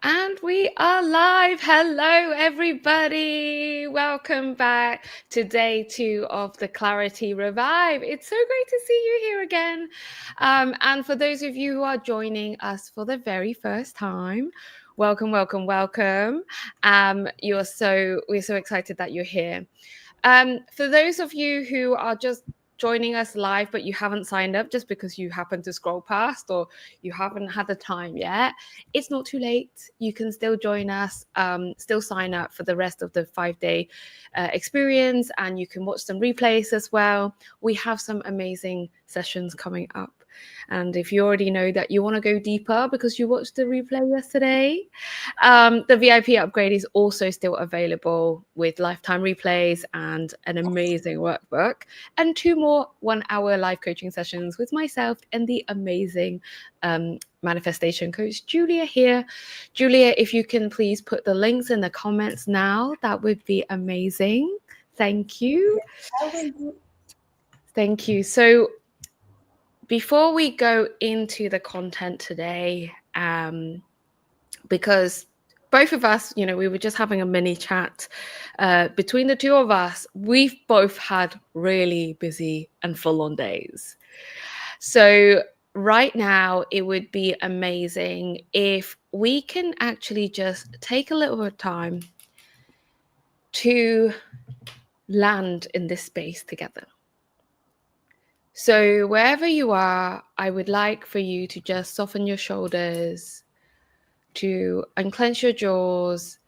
And we are live. Hello, everybody. Welcome back to day 2 of the Clarity Revive. It's so great to see you here again. And for those of you who are joining us for the very first time, welcome, welcome, welcome. We're so excited that you're here. For those of you who are just joining us live, but you haven't signed up just because you happen to scroll past or you haven't had the time yet, it's not too late. You can still join us, still sign up for the rest of the 5-day experience, and you can watch some replays as well. We have some amazing sessions coming up. And if you already know that you want to go deeper because you watched the replay yesterday, the VIP upgrade is also still available with lifetime replays and an amazing workbook and 2 more 1-hour live coaching sessions with myself and the amazing manifestation coach Julia here. Julia, if you can please put the links in the comments now, that would be amazing. Thank you. Thank you. So before we go into the content today, because both of us, we were just having a mini chat between the two of us. We've both had really busy and full-on days. So right now, it would be amazing if we can actually just take a little bit of time to land in this space together. So wherever you are, I would like for you to just soften your shoulders, to unclench your jaws.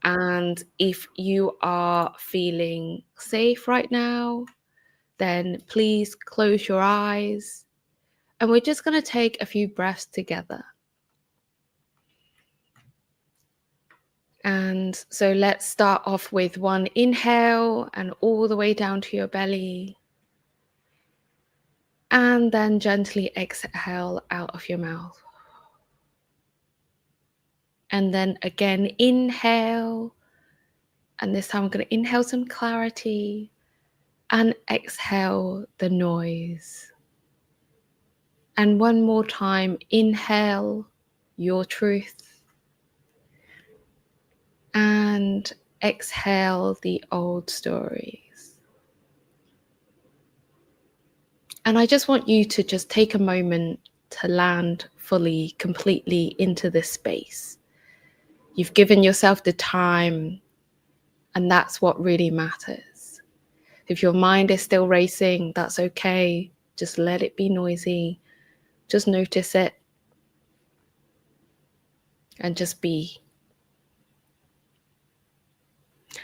And if you are feeling safe right now, then please close your eyes. And we're just going to take a few breaths together. And so let's start off with one inhale and all the way down to your belly. And then gently exhale out of your mouth. And then again, inhale. And this time I'm going to inhale some clarity and exhale the noise. And one more time, inhale your truth and exhale the old stories. And I just want you to just take a moment to land fully, completely into this space. You've given yourself the time, and that's what really matters. If your mind is still racing, that's okay. Just let it be noisy. Just notice it and just be.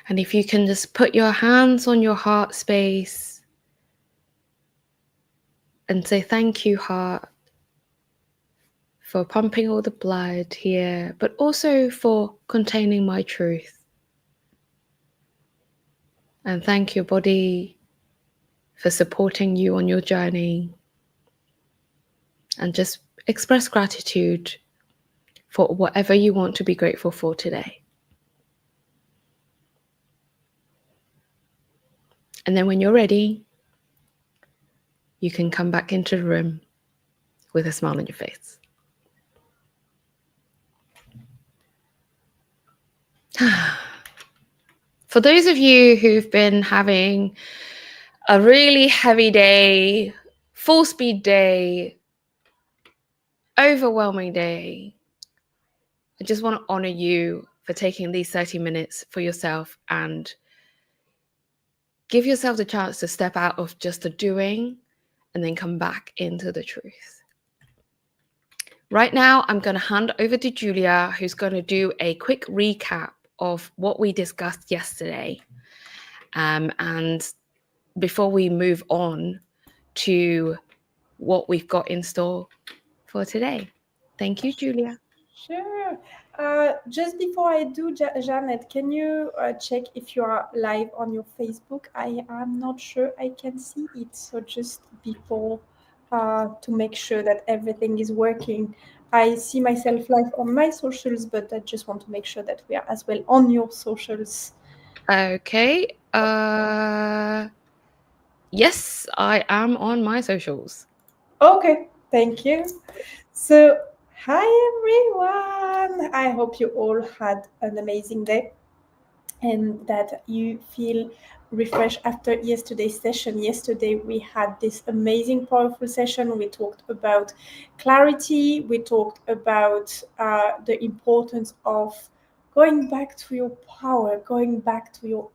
And if you can just put your hands on your heart space and say, thank you, heart, for pumping all the blood here, but also for containing my truth. And thank your body for supporting you on your journey. And just express gratitude for whatever you want to be grateful for today. And then when you're ready, you can come back into the room with a smile on your face. For those of you who've been having a really heavy day, full speed day, overwhelming day, I just want to honor you for taking these 30 minutes for yourself and give yourself the chance to step out of just the doing and then come back into the truth. Right now, I'm going to hand over to Julia, who's going to do a quick recap of what we discussed yesterday. And before we move on to what we've got in store for today. Thank you, Julia. Sure. Just before I do, Janet, can you check if you are live on your Facebook? I am not sure I can see it. So just before to make sure that everything is working. I see myself live on my socials, but I just want to make sure that we are as well on your socials. Okay. Yes, I am on my socials. Okay, thank you. So, hi everyone. I hope you all had an amazing day and that you feel refreshed after yesterday's session. Yesterday, we had this amazing, powerful session. We talked about clarity, we talked about the importance of going back to your power, going back to your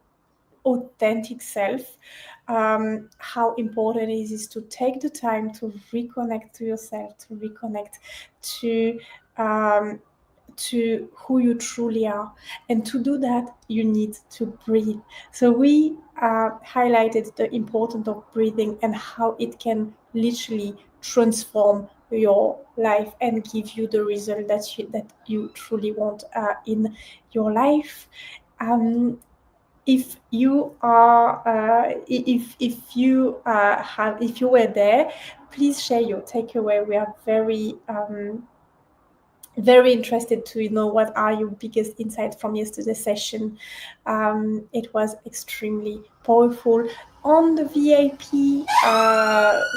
authentic self, how important it is to take the time to reconnect to yourself, to reconnect to um, who you truly are. And to do that, you need to breathe. So we highlighted the importance of breathing and how it can literally transform your life and give you the result that you truly want in your life. If you are if you were there, please share your takeaway. We are very interested to know what are your biggest insights from yesterday's session. It was extremely powerful. On the VIP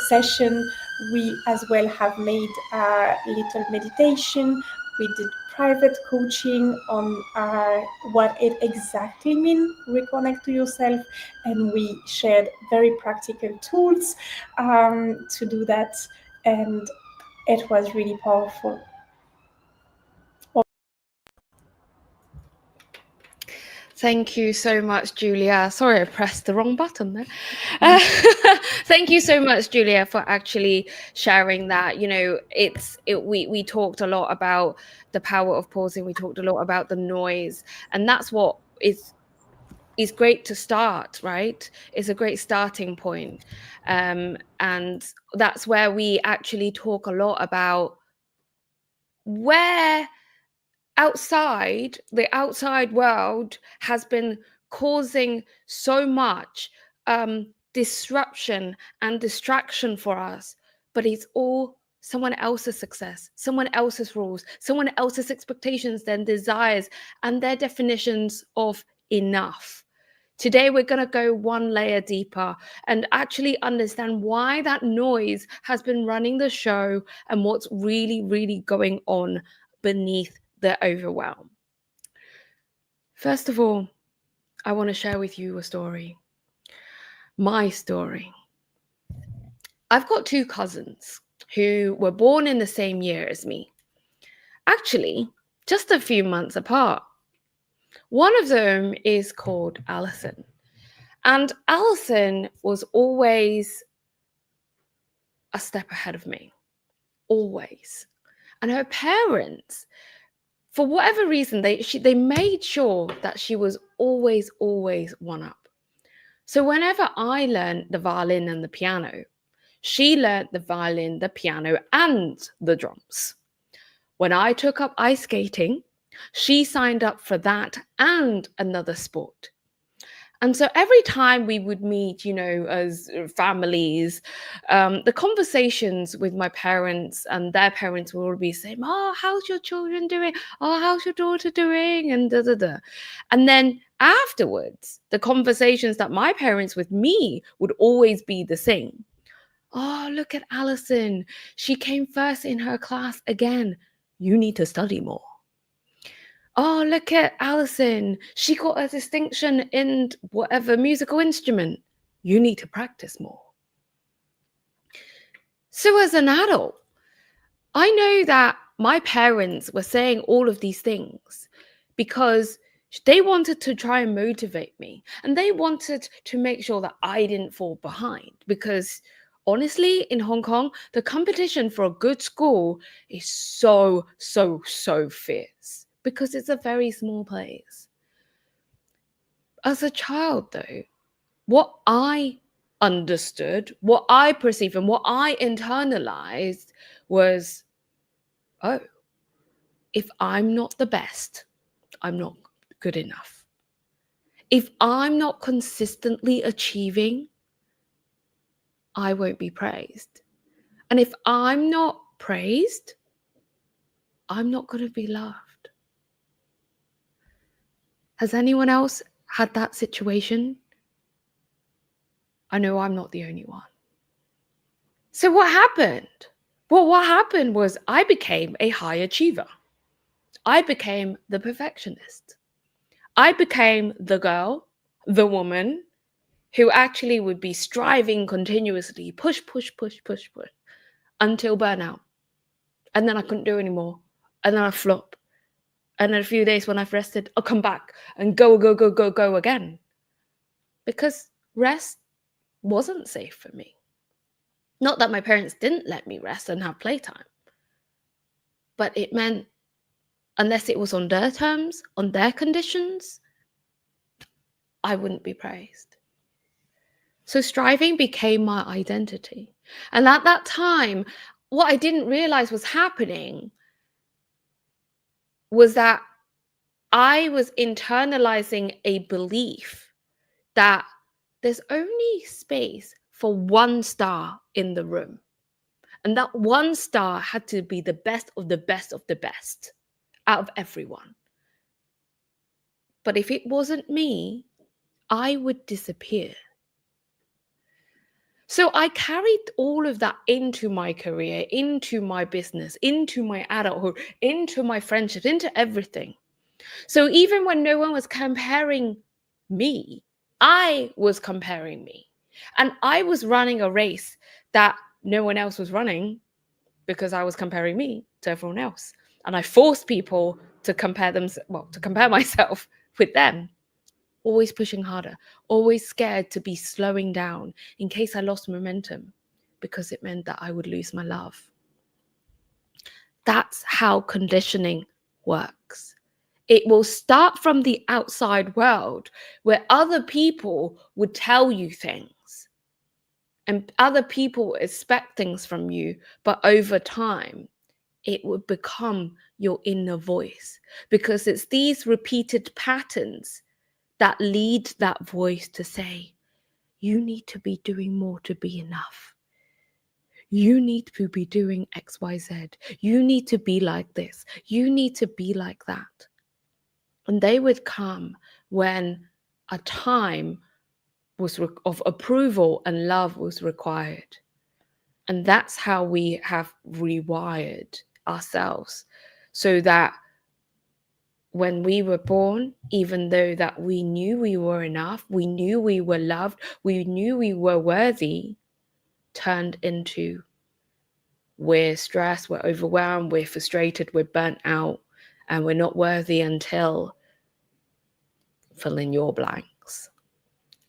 session, we as well have made a little meditation. We did private coaching on what it exactly means reconnect to yourself, and we shared very practical tools to do that, and it was really powerful. Thank you so much, Julia. Sorry, I pressed the wrong button there. Thank you so much, Julia, for actually sharing that. You know, we talked a lot about the power of pausing. We talked a lot about the noise, and that's what is great to start, right? It's a great starting point. And that's where we actually talk a lot about where the outside world has been causing so much disruption and distraction for us, but it's all someone else's success, someone else's rules, someone else's expectations, then desires, and their definitions of enough. Today, we're going to go one layer deeper and actually understand why that noise has been running the show and what's really, really going on beneath the overwhelm. First of all, I want to share with you a story. My story. I've got two cousins who were born in the same year as me. Actually, just a few months apart. One of them is called Alison. And Alison was always a step ahead of me. Always. And her parents, for whatever reason, they made sure that she was always one up. So whenever I learned the violin and the piano, she learned the violin, the piano, and the drums. When I took up ice skating, she signed up for that and another sport. And so every time we would meet, you know, as families, the conversations with my parents and their parents will be saying, "Oh, how's your children doing? Oh, how's your daughter doing?" And da da da. And then afterwards, the conversations that my parents with me would always be the same. "Oh, look at Alison. She came first in her class again. You need to study more. Oh, look at Alison. She got a distinction in whatever musical instrument. You need to practice more." So, as an adult, I know that my parents were saying all of these things because they wanted to try and motivate me and they wanted to make sure that I didn't fall behind. Because honestly, in Hong Kong, the competition for a good school is so fierce because it's a very small place. As a child, though, what I understood, what I perceived, and what I internalized was, oh, if I'm not the best, I'm not good enough. If I'm not consistently achieving, I won't be praised. And if I'm not praised, I'm not going to be loved. Has anyone else had that situation? I know I'm not the only one. So what happened? Well, what happened was I became a high achiever. I became the perfectionist. I became the girl, the woman who actually would be striving continuously, push, push, push, push, push, until burnout. And then I couldn't do anymore. And then I flop. And in a few days when I've rested, I'll come back and go, go, go, go, go again. Because rest wasn't safe for me. Not that my parents didn't let me rest and have playtime, but it meant unless it was on their terms, on their conditions, I wouldn't be praised. So striving became my identity. And at that time, what I didn't realize was happening was that I was internalizing a belief that there's only space for one star in the room. And that one star had to be the best of the best of the best out of everyone. But if it wasn't me, I would disappear. So I carried all of that into my career, into my business, into my adulthood, into my friendships, into everything. So even when no one was comparing me, I was comparing me. And I was running a race that no one else was running because I was comparing me to everyone else. And I forced people to compare myself with them. Always pushing harder, always scared to be slowing down in case I lost momentum because it meant that I would lose my love. That's how conditioning works. It will start from the outside world where other people would tell you things and other people expect things from you, but over time, it would become your inner voice because it's these repeated patterns that lead that voice to say, you need to be doing more to be enough. You need to be doing X, Y, Z. You need to be like this. You need to be like that. And they would come when a time was of approval and love was required. And that's how we have rewired ourselves so that when we were born, even though that we knew we were enough, we knew we were loved, we knew we were worthy, turned into we're stressed, we're overwhelmed, we're frustrated, we're burnt out, and we're not worthy until fill in your blanks.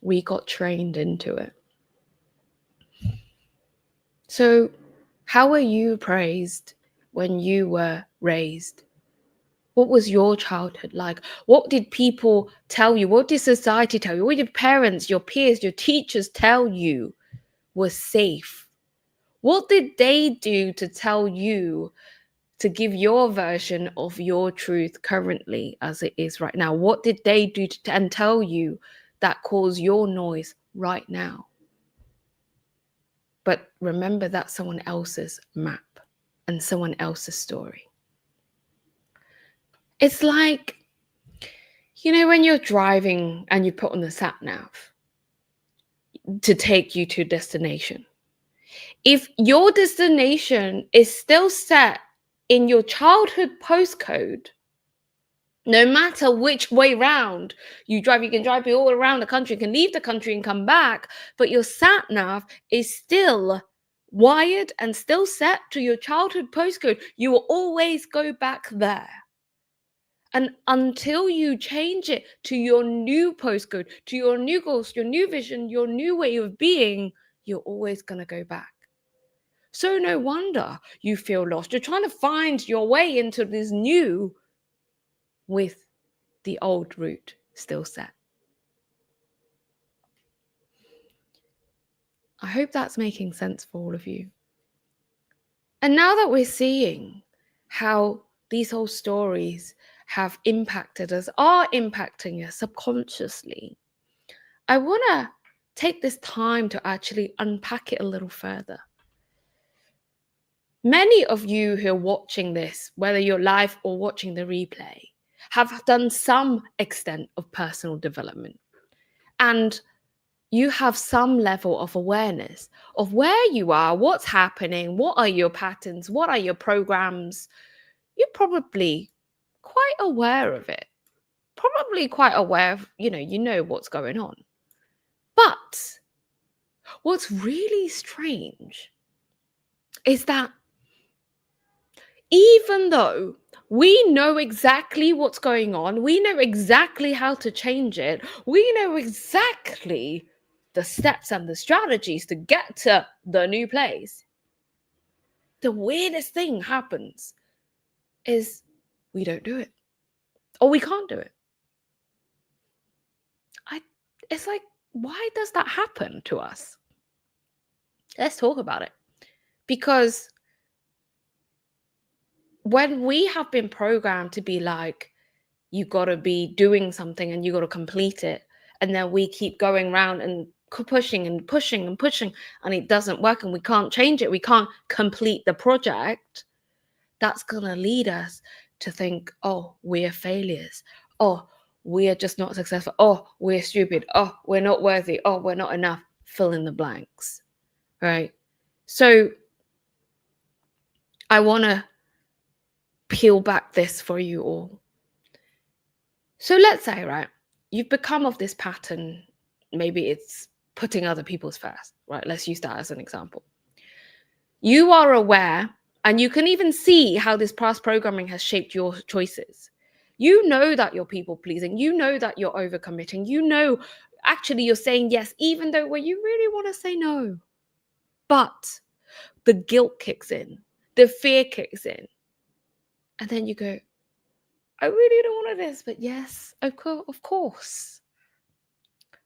We got trained into it. So, how were you praised when you were raised? What was your childhood like? What did people tell you? What did society tell you? What did parents, your peers, your teachers tell you was safe? What did they do to tell you to give your version of your truth currently as it is right now? What did they do and tell you that caused your noise right now? But remember, that's someone else's map and someone else's story. It's like, when you're driving and you put on the sat nav to take you to a destination. If your destination is still set in your childhood postcode, no matter which way round you drive, you can drive all around the country, you can leave the country and come back, but your sat nav is still wired and still set to your childhood postcode, you will always go back there. And until you change it to your new postcode, to your new goals, your new vision, your new way of being, you're always going to go back. So no wonder you feel lost. You're trying to find your way into this new with the old route still set. I hope that's making sense for all of you. And now that we're seeing how these whole stories have impacted us, are impacting us subconsciously, I want to take this time to actually unpack it a little further. Many of you who are watching this, whether you're live or watching the replay, have done some extent of personal development. And you have some level of awareness of where you are, what's happening, what are your patterns, what are your programs. You're probably quite aware of it, probably quite aware of, you know what's going on. But what's really strange is that even though we know exactly what's going on, we know exactly how to change it, we know exactly the steps and the strategies to get to the new place, the weirdest thing happens is we don't do it, or we can't do it. I It's like, why does that happen to us? Let's talk about it. Because when we have been programmed to be like, you got to be doing something and you got to complete it, and then we keep going around and pushing and pushing and pushing, and it doesn't work, and we can't change it, we can't complete the project, that's going to lead us to think, oh, we're failures, oh, we are just not successful, oh, we're stupid, oh, we're not worthy, oh, we're not enough, fill in the blanks, right? So I want to peel back this for you all. So let's say, right, you've become of this pattern. Maybe it's putting other people's first, right? Let's use that as an example. You are aware, and you can even see how this past programming has shaped your choices. You know that you're people pleasing. You know that you're overcommitting. You know, actually, you're saying yes, even though where you really want to say no. But the guilt kicks in, the fear kicks in. And then you go, I really don't want this, but yes, of course.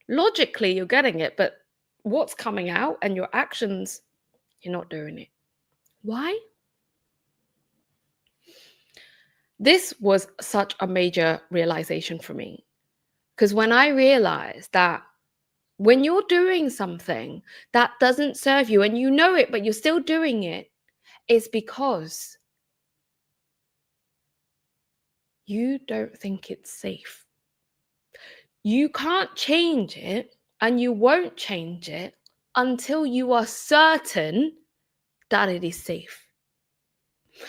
Logically, you're getting it, but what's coming out and your actions, you're not doing it. Why? This was such a major realization for me, because when I realized that when you're doing something that doesn't serve you and you know it, but you're still doing it, it's because you don't think it's safe. You can't change it, and you won't change it until you are certain that it is safe.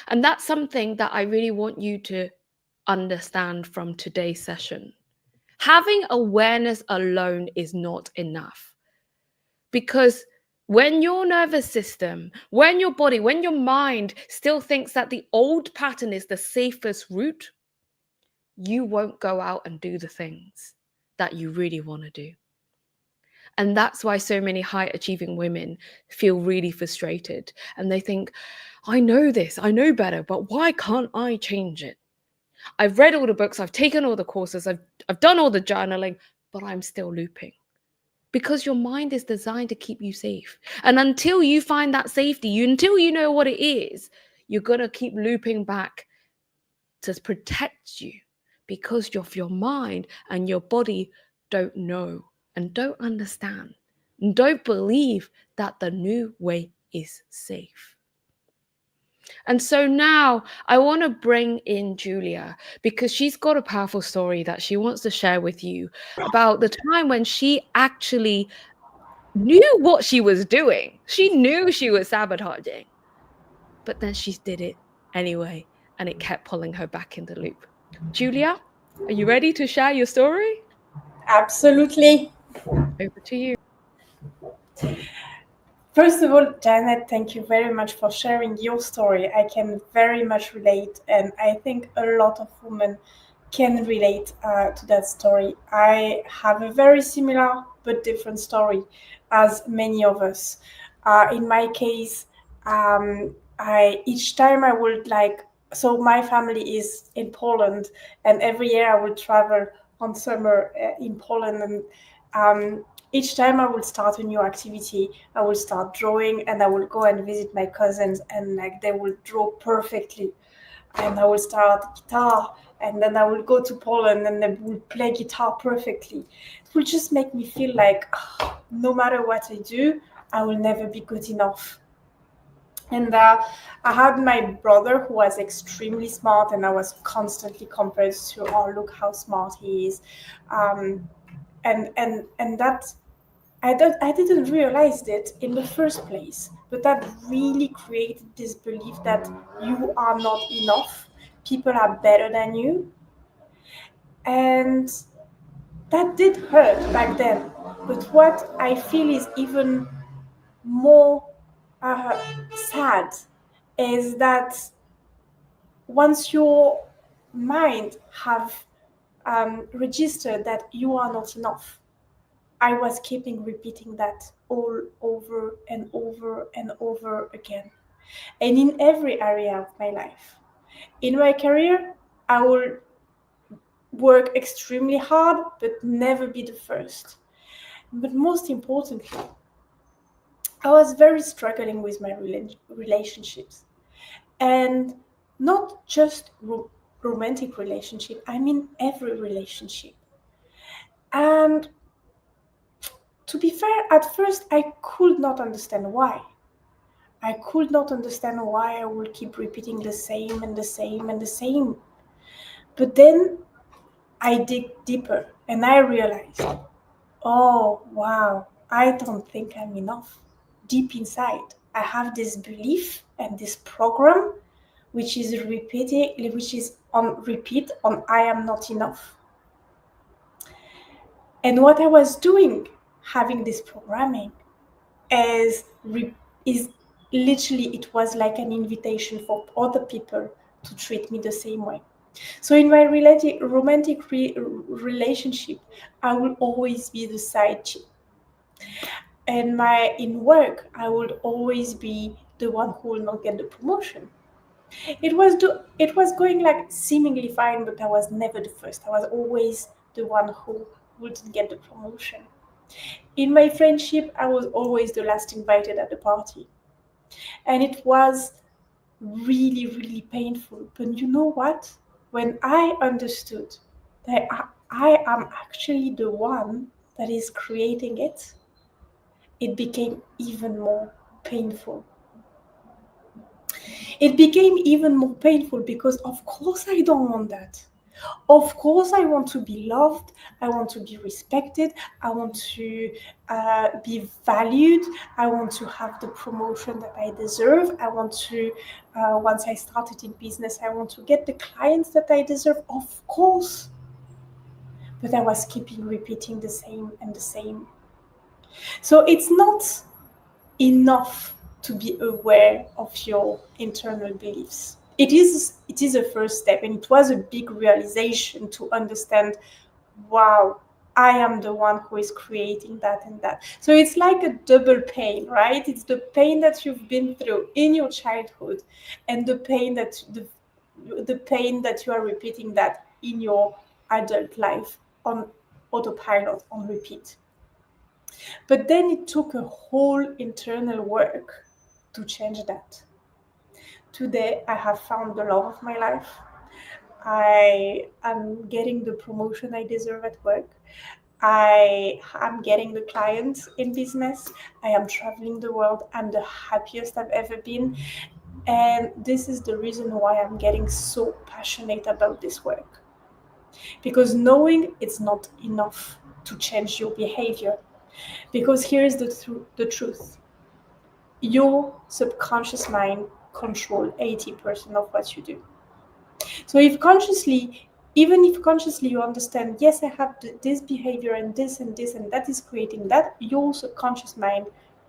And that's something that I really want you to understand from today's session. Having awareness alone is not enough, because when your nervous system, when your body, when your mind still thinks that the old pattern is the safest route, you won't go out and do the things that you really want to do. And that's why so many high achieving women feel really frustrated, and they think, I know this, I know better, but why can't I change it? I've read all the books, I've taken all the courses, I've done all the journaling, but I'm still looping. Because your mind is designed to keep you safe. And until you find that safety, until you know what it is, you're going to keep looping back to protect you, because your mind and your body don't know and don't understand and don't believe that the new way is safe. And so now I want to bring in Julia, because she's got a powerful story that she wants to share with you about the time when she actually knew what she was doing. She knew she was sabotaging, but then she did it anyway, and it kept pulling her back in the loop. Julia, are you ready to share your story? Absolutely. Over to you. First of all, Janet, thank you very much for sharing your story. I can very much relate, and I think a lot of women can relate to that story. I have a very similar but different story as many of us. In my case, I each time I would like, so my family is in Poland, and every year I would travel on summer in Poland, and each time I will start a new activity, I will start drawing, and I will go and visit my cousins, and like they will draw perfectly. And I will start guitar, and then I will go to Poland and they will play guitar perfectly. It will just make me feel like no matter what I do, I will never be good enough. And I had my brother who was extremely smart, and I was constantly compared to, oh, look how smart he is. And that I didn't realize it in the first place, but that really created this belief that you are not enough. People are better than you. And that did hurt back then. But what I feel is even more uh, sad is that once your mind have registered that you are not enough, I was keeping repeating that all over and over and over again, and in every area of my life. In my career, I will work extremely hard but never be the first. But most importantly, I was very struggling with my relationships, and not just romantic relationship, I mean every relationship. And to be fair, at first I could not understand why. I could not understand why I would keep repeating the same and the same and the same. But then I dig deeper and I realized, oh wow, I don't think I'm enough. Deep inside, I have this belief and this program which is on repeat on I am not enough. And what I was doing, having this programming, is is literally it was like an invitation for other people to treat me the same way. So in my romantic relationship, I will always be the side chick, and my in work, I would always be the one who will not get the promotion. It was going like seemingly fine, but I was never the first. I was always the one who wouldn't get the promotion. In my friendship, I was always the last invited at the party. And it was really, really painful. But you know what? When I understood that I am actually the one that is creating it, it became even more painful. It became even more painful because, of course, I don't want that. Of course, I want to be loved. I want to be respected. I want to be valued. I want to have the promotion that I deserve. I want to, once I started in business, I want to get the clients that I deserve. Of course. But I was keeping repeating the same and the same. So it's not enough to be aware of your internal beliefs. It is a first step, and it was a big realization to understand, wow, I am the one who is creating that and that. So it's like a double pain, right? It's the pain that you've been through in your childhood, and the pain that you are repeating that in your adult life on autopilot, on repeat. But then it took a whole internal work to change that. Today, I have found the love of my life. I am getting the promotion I deserve at work. I am getting the clients in business. I am traveling the world. I'm the happiest I've ever been. And this is the reason why I'm getting so passionate about this work. Because knowing it's not enough to change your behavior. Because here is the truth. Your subconscious mind control 80% of what you do. So even if consciously you understand, yes, I have this behavior and this and this and that is creating that, your subconscious mind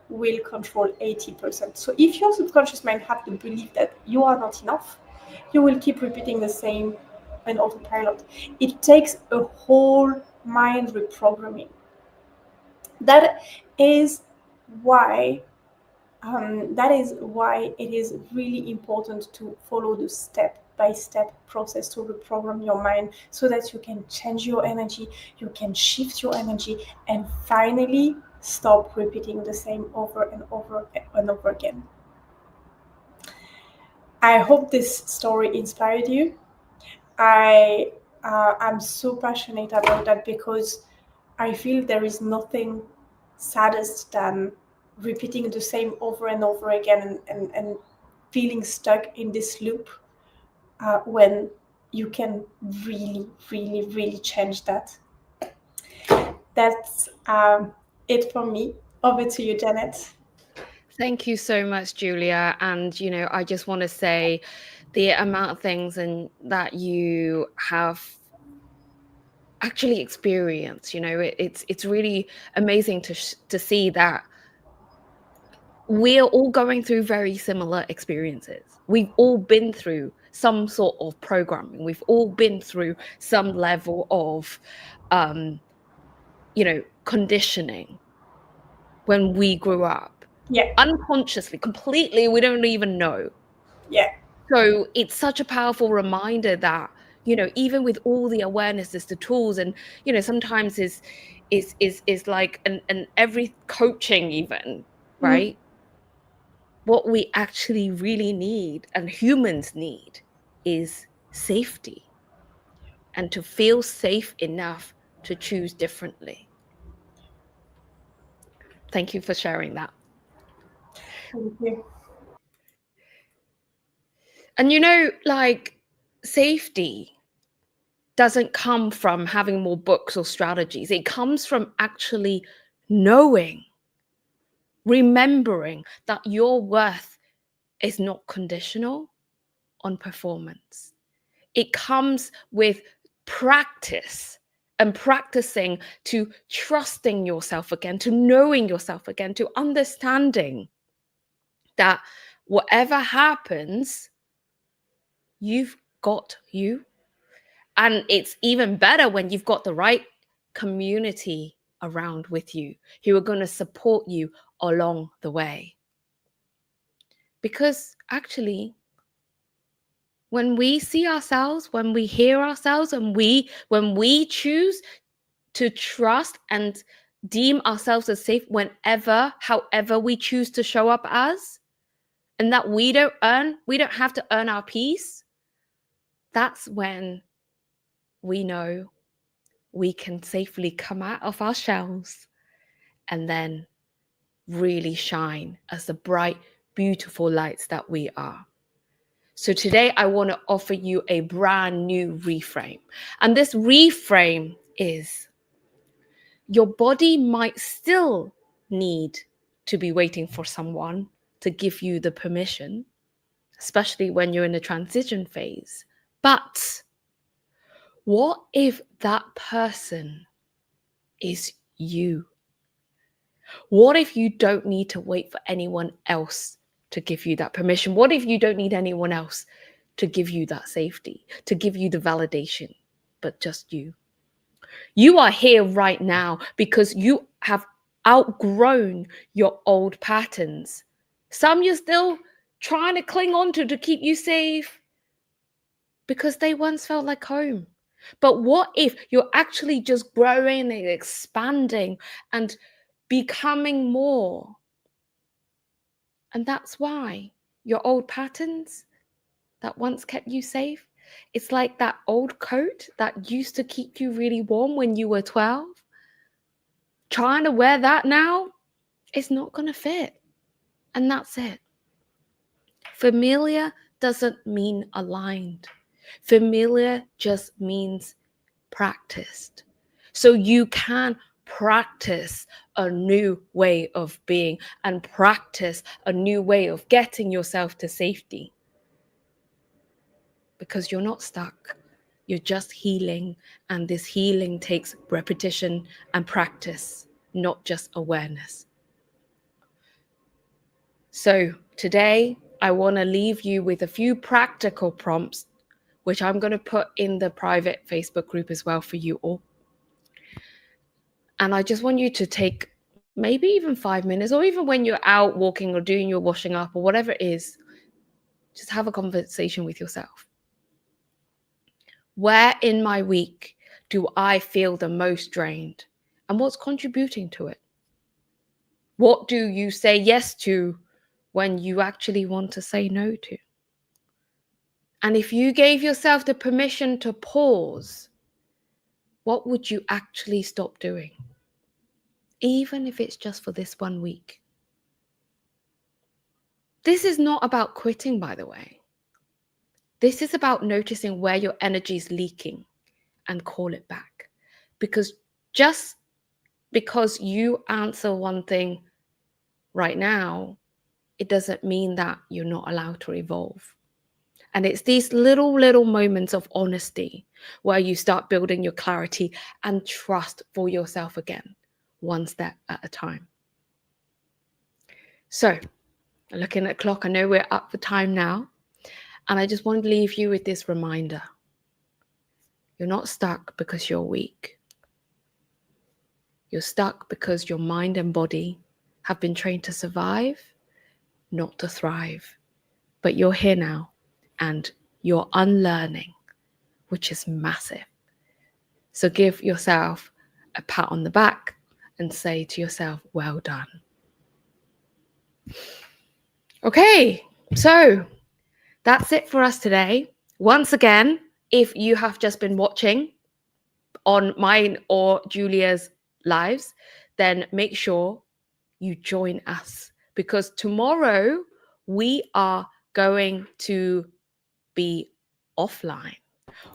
will control 80%. So if your subconscious mind have the belief that you are not enough, you will keep repeating the same on autopilot. It takes a whole mind reprogramming. That is why that is why it is really important to follow the step-by-step process to reprogram your mind so that you can change your energy, you can shift your energy, and finally stop repeating the same over and over and over again. I hope this story inspired you. I'm so passionate about that because I feel there is nothing saddest than repeating the same over and over again and feeling stuck in this loop when you can really, really, really change that. That's it from me. Over to you, Janet. Thank you so much, Julia. And, I just want to say the amount of things and that you have actually experience. It's really amazing to see that we're all going through very similar experiences. We've all been through some sort of programming. We've all been through some level of conditioning when we grew up, Yeah. unconsciously, completely, we don't even know. Yeah. So it's such a powerful reminder that, even with all the awarenesses, the tools, and, sometimes is like an every coaching even, Mm. right? What we actually really need and humans need is safety, and to feel safe enough to choose differently. Thank you for sharing that. Thank you. And like, safety doesn't come from having more books or strategies. It comes from actually knowing, remembering that your worth is not conditional on performance. It comes with practice, and practicing to trusting yourself again, to knowing yourself again, to understanding that whatever happens, you've got you. And it's even better when you've got the right community around with you who are going to support you along the way. Because actually, when we see ourselves, when we hear ourselves, and when we choose to trust and deem ourselves as safe whenever, however we choose to show up as, and that we don't have to earn our peace, that's when we know we can safely come out of our shells and then really shine as the bright, beautiful lights that we are. So today I want to offer you a brand new reframe. And this reframe is: your body might still need to be waiting for someone to give you the permission, especially when you're in a transition phase. But what if that person is you? What if you don't need to wait for anyone else to give you that permission? What if you don't need anyone else to give you that safety, to give you the validation, but just you? You are here right now because you have outgrown your old patterns. Some you're still trying to cling on to keep you safe because they once felt like home. But what if you're actually just growing and expanding and becoming more? And that's why your old patterns that once kept you safe, it's like that old coat that used to keep you really warm when you were 12. Trying to wear that now, it's not going to fit. And that's it. Familiar doesn't mean aligned. Familiar just means practiced. So you can practice a new way of being and practice a new way of getting yourself to safety, because you're not stuck. You're just healing. And this healing takes repetition and practice, not just awareness. So today, I want to leave you with a few practical prompts, which I'm going to put in the private Facebook group as well for you all. And I just want you to take maybe even 5 minutes, or even when you're out walking or doing your washing up or whatever it is, just have a conversation with yourself. Where in my week do I feel the most drained? And what's contributing to it? What do you say yes to when you actually want to say no to? And if you gave yourself the permission to pause, what would you actually stop doing? Even if it's just for this 1 week. This is not about quitting, by the way. This is about noticing where your energy is leaking and call it back. Because just because you answer one thing right now, it doesn't mean that you're not allowed to evolve. And it's these little moments of honesty where you start building your clarity and trust for yourself again, one step at a time. So, looking at the clock, I know we're up for time now. And I just want to leave you with this reminder: you're not stuck because you're weak. You're stuck because your mind and body have been trained to survive, not to thrive. But you're here now and you're unlearning, which is massive. So give yourself a pat on the back and say to yourself, well done. Okay, so that's it for us today. Once again, if you have just been watching on mine or Julia's lives, then make sure you join us, because tomorrow we are going to be offline.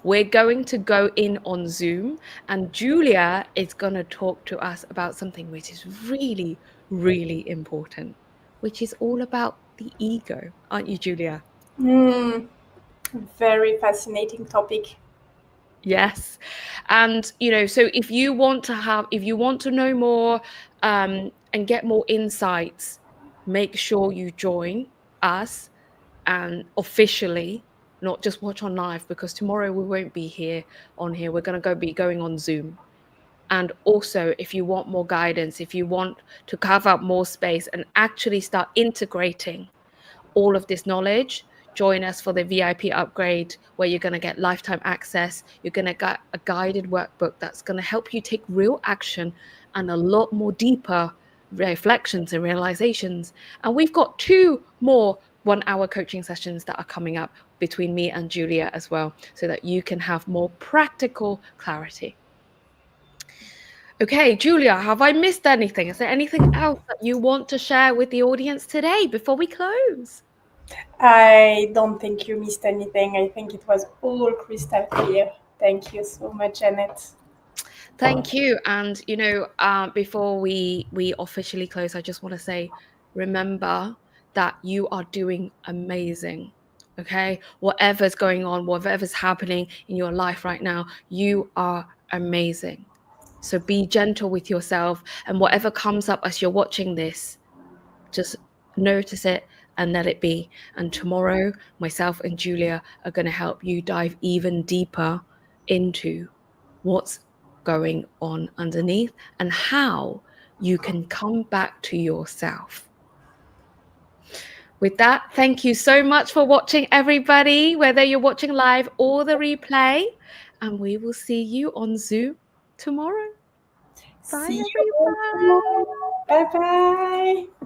We're going to go in on Zoom, and Julia is going to talk to us about something which is really, really important, which is all about the ego. Aren't you, Julia? Mm, very fascinating topic. Yes. And, so if you want to know more and get more insights, make sure you join us and officially, not just watch on live, because tomorrow we won't be here on here. We're going to be going on Zoom. And also, if you want more guidance, if you want to carve out more space and actually start integrating all of this knowledge, join us for the VIP upgrade, where you're going to get lifetime access. You're going to get a guided workbook that's going to help you take real action and a lot more deeper reflections and realizations. And we've got 2 more 1-hour coaching sessions that are coming up between me and Julia as well, so that you can have more practical clarity. Okay, Julia, have I missed anything? Is there anything else that you want to share with the audience today before we close? I don't think you missed anything. I think it was all crystal clear. Thank you so much, Janet. Thank you. And before we officially close, I just want to say, remember that you are doing amazing. Okay, whatever's going on, whatever's happening in your life right now, you are amazing. So be gentle with yourself, and whatever comes up as you're watching this, just notice it and let it be. And tomorrow, myself and Julia are going to help you dive even deeper into what's going on underneath and how you can come back to yourself. With that, thank you so much for watching, everybody, whether you're watching live or the replay. And we will see you on Zoom tomorrow. Bye, See you all everybody. tomorrow. Bye bye.